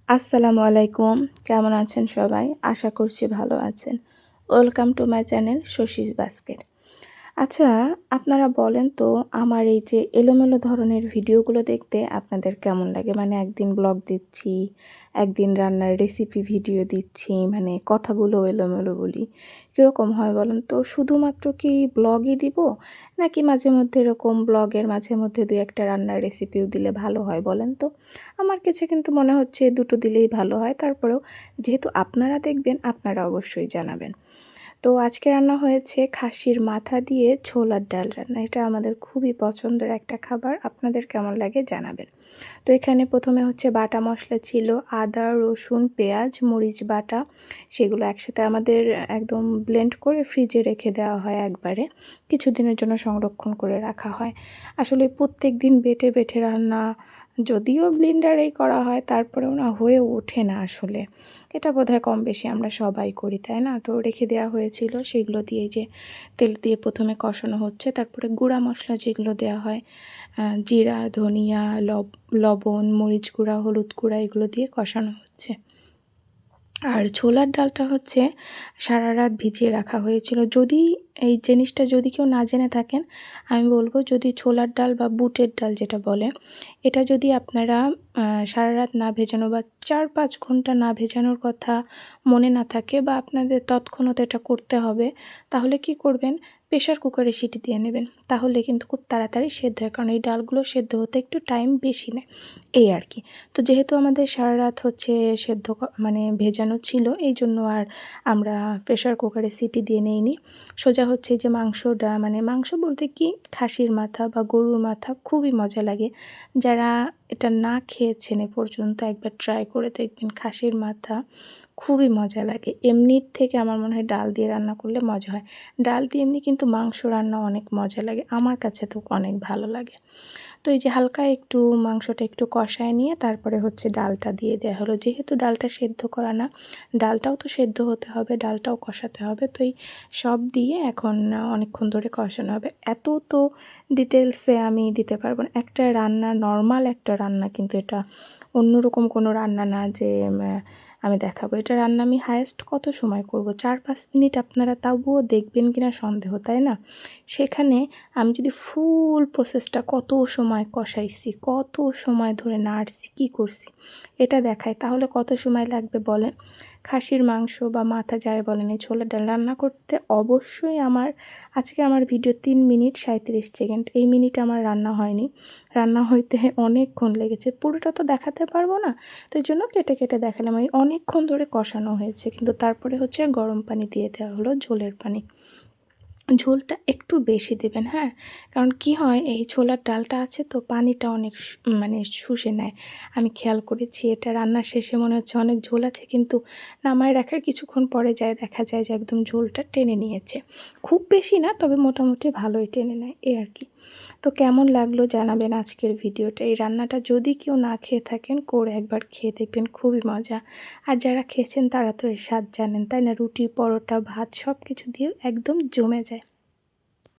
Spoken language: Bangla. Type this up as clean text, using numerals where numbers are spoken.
আসসালামু আলাইকুম। কেমন আছেন সবাই? আশা করছি ভালো আছেন। Welcome to my channel Shashi's basket. আচ্ছা, আপনারা বলেন তো আমার এই যে এলোমেলো ধরনের ভিডিওগুলো দেখতে আপনাদের কেমন লাগে? মানে একদিন ব্লগ দিচ্ছি, একদিন রান্নার রেসিপি ভিডিও দিচ্ছি, মানে কথাগুলো এলোমেলো বলি। কীরকম হয় বলেন তো? শুধুমাত্র কি ব্লগই দিব? নাকি মাঝে মধ্যে এরকম ব্লগের মাঝে মধ্যে ২-১ টা রান্নার রেসিপিও দিলে ভালো হয় বলেন তো? আমার কাছে কিন্তু মনে হচ্ছে দুটো দিলেই ভালো হয়। তারপরেও যেহেতু আপনারা দেখবেন, আপনারা অবশ্যই জানাবেন। তো আজকে রান্না হয়েছে খাসির মাথা দিয়ে ছোলার ডাল রান্না। এটা আমাদের খুবই পছন্দের একটা খাবার। আপনাদের কেমন লাগে জানাবেন। তো এখানে প্রথমে হচ্ছে বাটা মশলা ছিল আদা, রসুন, পেঁয়াজ, মরিচ বাটা। সেগুলো একসাথে আমাদের একদম ব্লেন্ড করে ফ্রিজে রেখে দেওয়া হয় একবারে। কিছুদিনের জন্য সংরক্ষণ করে রাখা হয়। আসলে প্রত্যেকদিন বেটে, বেটে রান্না যদিও ব্লেন্ডারেই করা হয় তারপরেও না হয়ে ওঠে না আসলে। এটা বোধহয় কম বেশি আমরা সবাই করি, তাই না? তো রেখে দেওয়া হয়েছিল সেগুলো দিয়ে যে তেল দিয়ে প্রথমে কষানো হচ্ছে, তারপরে গুঁড়া মশলা যেগুলো দেওয়া হয় জিরা, ধনিয়া, লবণ, মরিচ গুঁড়া, হলুদ গুঁড়া এগুলো দিয়ে কষানো হচ্ছে। আর ছোলার ডালটা হচ্ছে সারা রাত ভিজিয়ে রাখা হয়েছিল। যদি এই জিনিসটা যদি কেউ না জেনে থাকেন, আমি বলব যদি ছোলার ডাল বা বুটের ডাল যেটা বলে, এটা যদি আপনারা সারা রাত না ভেজানো বা ৪-৫ ঘন্টা না ভেজানোর কথা মনে না থাকে বা আপনাদের তৎক্ষণাৎ এটা করতে হবে, তাহলে কি করবেন? প্রেশার কুকারে সিটি দিয়ে নেবেন। তাহলে কিন্তু খুব তাড়াতাড়ি সেদ্ধ হয়। কারণ এই ডালগুলো সেদ্ধ হতে একটু টাইম বেশি নেয়, এই আর কি। তো যেহেতু আমাদের সারা রাত হচ্ছে সেদ্ধ মানে ভেজানো ছিল, এই জন্য আর আমরা প্রেশার কুকারে সিটি দিয়ে নেইনি। সোজা হচ্ছে যে মাংসটা, মানে মাংস বলতে কি খাসির মাথা বা গরুর মাথা খুবই মজা লাগে। যারা এটা না খেয়েছেন এ পর্যন্ত একবার ট্রাই করে দেখবেন। খাসির মাথা খুবই মজা লাগে। এমনির থেকে আমার মনে হয় ডাল দিয়ে রান্না করলে মজা হয়। ডাল দিয়ে এমনি কিন্তু মাংস রান্না অনেক মজা লাগে। আমার কাছে তো অনেক ভালো লাগে। তো এই যে হালকা একটু মাংসটা একটু কষায় নিয়ে তারপরে হচ্ছে ডালটা দিয়ে দেওয়া হলো। যেহেতু ডালটা সেদ্ধ করা না, ডালটাও তো সেদ্ধ হতে হবে, ডালটাও কষাতে হবে। তো এই সব দিয়ে এখন অনেকক্ষণ ধরে কষানো হবে। এত তো ডিটেলসে আমি দিতে পারবো না। একটা রান্না, নরমাল একটা রান্না, কিন্তু এটা অন্যরকম কোনো রান্না না যে আমি দেখাবো। এটা রান্না আমি হায়েস্ট কত সময় করব? ৪-৫ মিনিট। আপনারা তবুও দেখবেন কিনা সন্দেহ, তাই না? সেখানে আমি যদি ফুল প্রসেসটা কত সময় কষাইছি, কত সময় ধরে নাড়ছি, কী করছি এটা দেখায়, তাহলে কত সময় লাগবে বলেন? খাসির মাংস বা মাথা যাই বলেন, এই ছোলার ডাল রান্না করতে অবশ্যই আজকে আমার ভিডিও ৩ মিনিট ৩৭ সেকেন্ড। এই মিনিট আমার রান্না হয়নি। রান্না হইতে অনেকক্ষণ লেগেছে। পুরোটা তো দেখাতে পারবো না, তো এই জন্য কেটে কেটে দেখালাম। এই অনেকক্ষণ ধরে কষানো হয়েছে, কিন্তু তারপরে হচ্ছে গরম পানি দিয়ে দেওয়া হলো, ঝোলের পানি। ঝোলটা একটু বেশি দেবেন, হ্যাঁ? কারণ কি হয়, এই ছোলার ডালটা আছে তো পানিটা অনেক মানে শুষে নেয়। আমি খেয়াল করেছি এটা রান্নার শেষে মনে হচ্ছে অনেক ঝোল আছে, কিন্তু নামায় রাখার কিছুক্ষণ পরে দেখা যায় যে একদম ঝোলটা টেনে নিয়েছে। খুব বেশি না, তবে মোটামুটি ভালোই টেনে নেয়, এই আর কি। তো কেমন লাগলো জানাবেন আজকের ভিডিওটা। এই রান্নাটা যদি কেউ না খেয়ে থাকেন, করে একবার খেয়ে দেখবেন, খুবই মজা। আর যারা খেয়েছেন তারা তো এর স্বাদ জানেন, তাই না? রুটি, পরোটা, ভাত সব কিছু দিয়েও একদম জমে যায়।